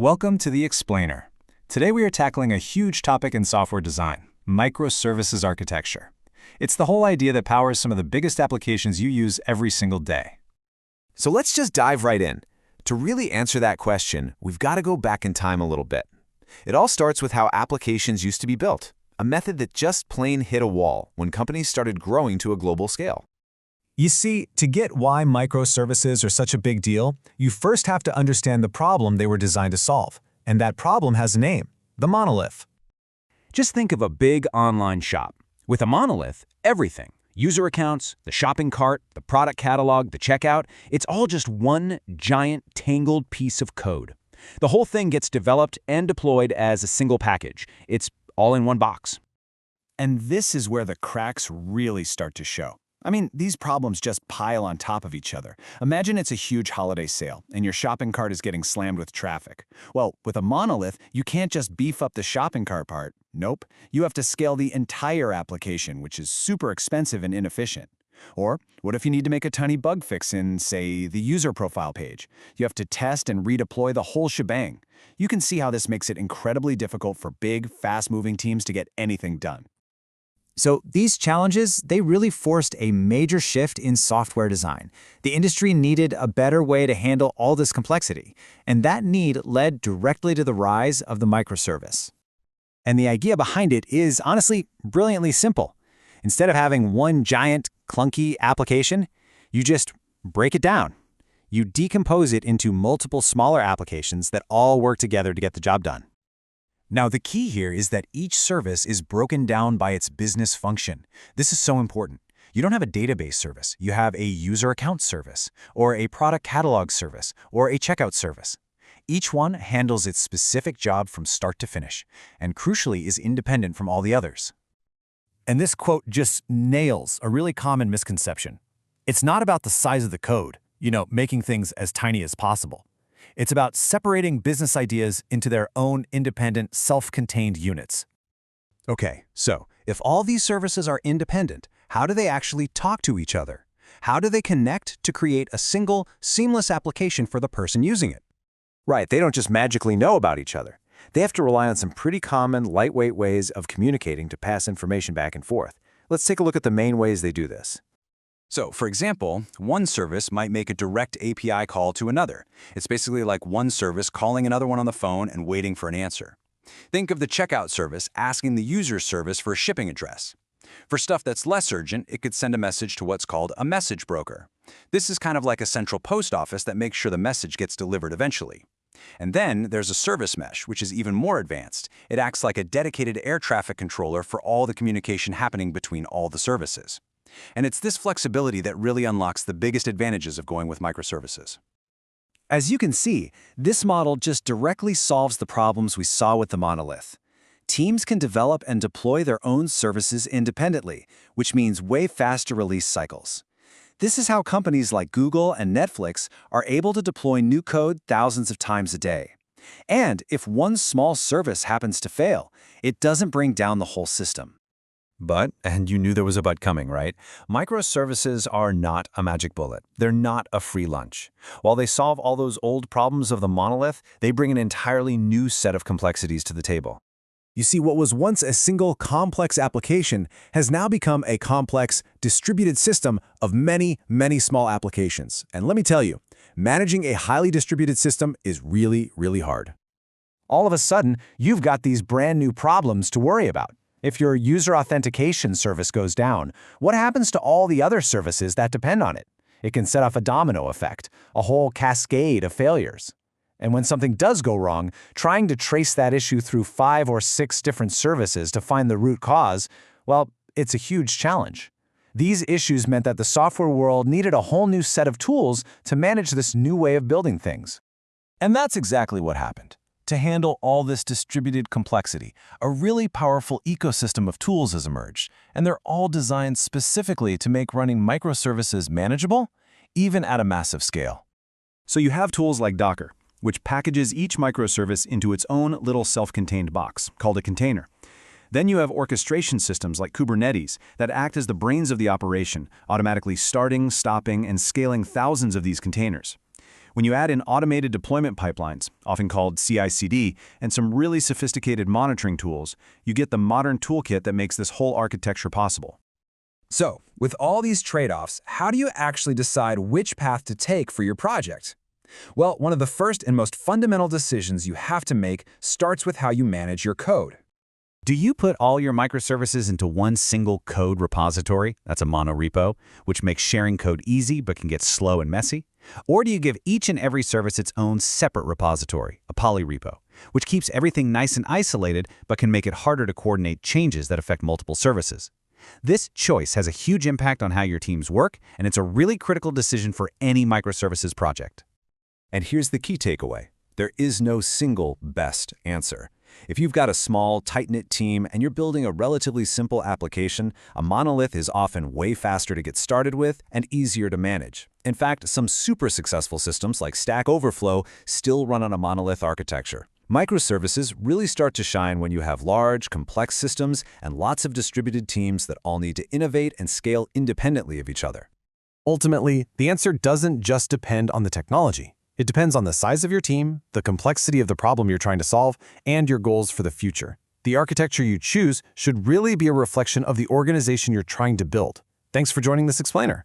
Welcome to The Explainer. Today we are tackling a huge topic in software design, microservices architecture. It's the whole idea that powers some of the biggest applications you use every single day. So let's just dive right in. To really answer that question, we've got to go back in time a little bit. It all starts with how applications used to be built, a method that just plain hit a wall when companies started growing to a global scale. You see, to get why microservices are such a big deal, you first have to understand the problem they were designed to solve. And that problem has a name, the monolith. Just think of a big online shop. With a monolith, everything, user accounts, the shopping cart, the product catalog, the checkout, it's all just one giant tangled piece of code. The whole thing gets developed and deployed as a single package. It's all in one box. And this is where the cracks really start to show. I mean, these problems just pile on top of each other. Imagine it's a huge holiday sale, and your shopping cart is getting slammed with traffic. Well, with a monolith, you can't just beef up the shopping cart part. Nope, you have to scale the entire application, which is super expensive and inefficient. Or what if you need to make a tiny bug fix in, say, the user profile page? You have to test and redeploy the whole shebang. You can see how this makes it incredibly difficult for big, fast-moving teams to get anything done. So these challenges, they really forced a major shift in software design. The industry needed a better way to handle all this complexity, and that need led directly to the rise of the microservice. And the idea behind it is honestly brilliantly simple. Instead of having one giant, clunky application, you just break it down. You decompose it into multiple smaller applications that all work together to get the job done. Now, the key here is that each service is broken down by its business function. This is so important. You don't have a database service. You have a user account service, or a product catalog service, or a checkout service. Each one handles its specific job from start to finish, and crucially is independent from all the others. And this quote just nails a really common misconception. It's not about the size of the code, making things as tiny as possible. It's about separating business ideas into their own independent, self-contained units. Okay, so if all these services are independent, how do they actually talk to each other? How do they connect to create a single, seamless application for the person using it? Right, they don't just magically know about each other. They have to rely on some pretty common, lightweight ways of communicating to pass information back and forth. Let's take a look at the main ways they do this. So, for example, one service might make a direct API call to another. It's basically like one service calling another one on the phone and waiting for an answer. Think of the checkout service asking the user service for a shipping address. For stuff that's less urgent, it could send a message to what's called a message broker. This is kind of like a central post office that makes sure the message gets delivered eventually. And then there's a service mesh, which is even more advanced. It acts like a dedicated air traffic controller for all the communication happening between all the services. And it's this flexibility that really unlocks the biggest advantages of going with microservices. As you can see, this model just directly solves the problems we saw with the monolith. Teams can develop and deploy their own services independently, which means way faster release cycles. This is how companies like Google and Netflix are able to deploy new code thousands of times a day. And if one small service happens to fail, it doesn't bring down the whole system. But, and you knew there was a but coming, right? Microservices are not a magic bullet. They're not a free lunch. While they solve all those old problems of the monolith, they bring an entirely new set of complexities to the table. You see, what was once a single complex application has now become a complex, distributed system of many, many small applications. And let me tell you, managing a highly distributed system is really, really hard. All of a sudden, you've got these brand new problems to worry about. If your user authentication service goes down, what happens to all the other services that depend on it? It can set off a domino effect, a whole cascade of failures. And when something does go wrong, trying to trace that issue through 5 or 6 different services to find the root cause, well, it's a huge challenge. These issues meant that the software world needed a whole new set of tools to manage this new way of building things. And that's exactly what happened. To handle all this distributed complexity, a really powerful ecosystem of tools has emerged, and they're all designed specifically to make running microservices manageable, even at a massive scale. So you have tools like Docker, which packages each microservice into its own little self-contained box, called a container. Then you have orchestration systems like Kubernetes that act as the brains of the operation, automatically starting, stopping, and scaling thousands of these containers. When you add in automated deployment pipelines, often called CI/CD, and some really sophisticated monitoring tools, you get the modern toolkit that makes this whole architecture possible. So, with all these trade-offs, how do you actually decide which path to take for your project? Well, one of the first and most fundamental decisions you have to make starts with how you manage your code. Do you put all your microservices into one single code repository, that's a monorepo, which makes sharing code easy but can get slow and messy? Or do you give each and every service its own separate repository, a polyrepo, which keeps everything nice and isolated but can make it harder to coordinate changes that affect multiple services? This choice has a huge impact on how your teams work, and it's a really critical decision for any microservices project. And here's the key takeaway. There is no single best answer. If you've got a small, tight-knit team and you're building a relatively simple application, a monolith is often way faster to get started with and easier to manage. In fact, some super successful systems like Stack Overflow still run on a monolith architecture. Microservices really start to shine when you have large, complex systems and lots of distributed teams that all need to innovate and scale independently of each other. Ultimately, the answer doesn't just depend on the technology. It depends on the size of your team, the complexity of the problem you're trying to solve, and your goals for the future. The architecture you choose should really be a reflection of the organization you're trying to build. Thanks for joining this explainer.